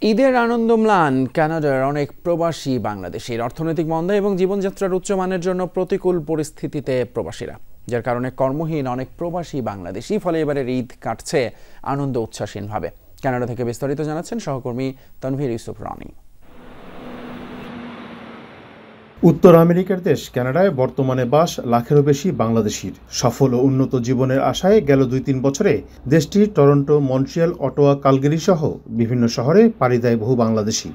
ঈদের আনন্দ ম্লান কানাডার অনেক প্রবাসী বাংলাদেশির। অর্থনৈতিক মন্দা এবং জীবনযাত্রার উচ্চমানের জন্য প্রতিকূল পরিস্থিতিতে প্রবাসীরা, যার কারণে কর্মহীন অনেক প্রবাসী বাংলাদেশি। ফলে এবারের ঈদ কাটছে আনন্দ উচ্ছ্বাসীনভাবে। কানাডা থেকে বিস্তারিত জানাচ্ছেন সহকর্মী তানভীর ইউসুফ রানী। উত্তর আমেরিকার দেশ কানাডায় বর্তমানে বাস লাখেরও বেশি বাংলাদেশির। সফল ও উন্নত জীবনের আশায় গেল 2-3 বছরে দেশটির টরন্টো, মন্ট্রিয়াল, অটোয়া, কালগেরি সহ বিভিন্ন শহরে পাড়ি দেয় বহু বাংলাদেশি।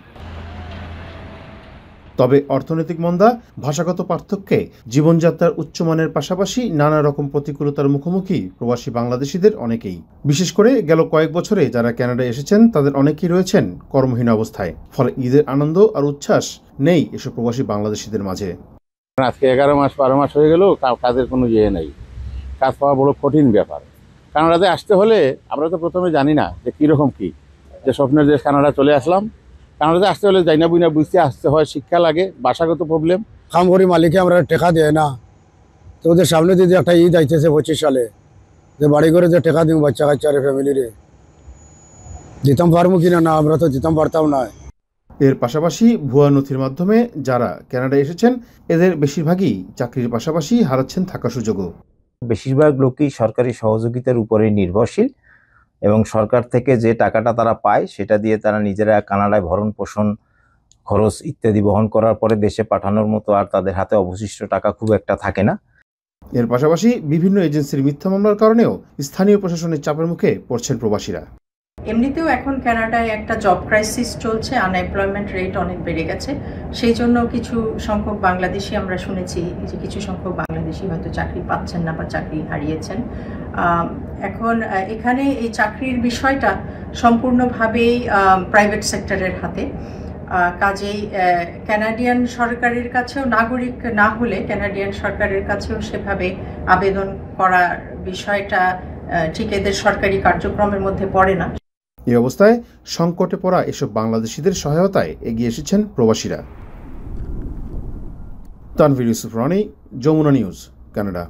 তবে অর্থনৈতিক মন্দা, ভাষাগত পার্থক্যে জীবনযাত্রার উচ্চমানের পাশাপাশি নানা রকম প্রতিকূলতার মুখোমুখি প্রবাসী বাংলাদেশিদের অনেকেই। বিশেষ করে গেল কয়েক বছরে যারা কানাডায় এসেছেন তাদের অনেকেই রয়েছেন কর্মহীন অবস্থায়। ফলে ঈদের আনন্দ আর উচ্ছ্বাস নেই এসব প্রবাসী বাংলাদেশিদের মাঝে। আজকে 11 মাস 12 মাস হয়ে গেল, কাজের কোনো ইয়ে নেই। কাজ পাওয়া বড় কঠিন ব্যাপার। কানাডাতে আসতে হলে আমরা তো প্রথমে জানি না যে কীরকম কী, যে স্বপ্নের দেশ কানাডা চলে আসলাম। কানাডাতে আসতে হলে যাই না বুঝনা বুঝতে আসতে হয়, শিক্ষা লাগে, ভাষাগত প্রবলেম। কাম করি মালিকে আমরা টেকা দেয় না, তো ওদের সামনে যদি একটা ঈদ আইতেছে 25 সালে, যে বাড়ি করে যে টেকা দিব বাচ্চা কাচ্চারে ফ্যামিলিরে, দিতাম পারবো কিনা না, আমরা তো দিতাম পারতাম না। এর পাশাপাশি ভুয়া নথির মাধ্যমে যারা কানাডায় এসেছেন এদের বেশিরভাগই চাকরির পাশাপাশি হারাচ্ছেন থাকার সুযোগও। বেশিরভাগ লোকই সরকারি সহযোগিতার উপরে নির্ভরশীল এবং সরকার থেকে যে টাকাটা তারা পায় সেটা দিয়ে তারা নিজেরা কানাডায় ভরণ পোষণ, খরচ ইত্যাদি বহন করার পরে দেশে পাঠানোর মতো আর তাদের হাতে অবশিষ্ট টাকা খুব একটা থাকে না। এর পাশাপাশি বিভিন্ন এজেন্সির মিথ্যা মামলার কারণেও স্থানীয় প্রশাসনের চাপের মুখে পড়ছেন প্রবাসীরা। এমনিতেও এখন কানাডায় একটা জব ক্রাইসিস চলছে, আনএমপ্লয়মেন্ট রেট অনেক বেড়ে গেছে। সেই জন্য কিছু সংখ্যক বাংলাদেশি আমরা শুনেছি যে কিছু সংখ্যক বাংলাদেশি হয়তো চাকরি পাচ্ছেন না বা চাকরি হারিয়েছেন। এখন এখানে এই চাকরির বিষয়টা সম্পূর্ণভাবেই প্রাইভেট সেক্টরের হাতে। কাজেই কানাডিয়ান সরকারের কাছেও, নাগরিক না হলে কানাডিয়ান সরকারের কাছেও সেভাবে আবেদন করার বিষয়টা ঠিক এদের সরকারি কার্যক্রমের মধ্যে পড়ে না। এই অবস্থায় সংকটে পড়া এসব বাংলাদেশিদের সহায়তায় এগিয়ে এসেছেন প্রবাসীরা। তানভীর ইউসুফ রানী, যমুনা নিউজ, কানাডা।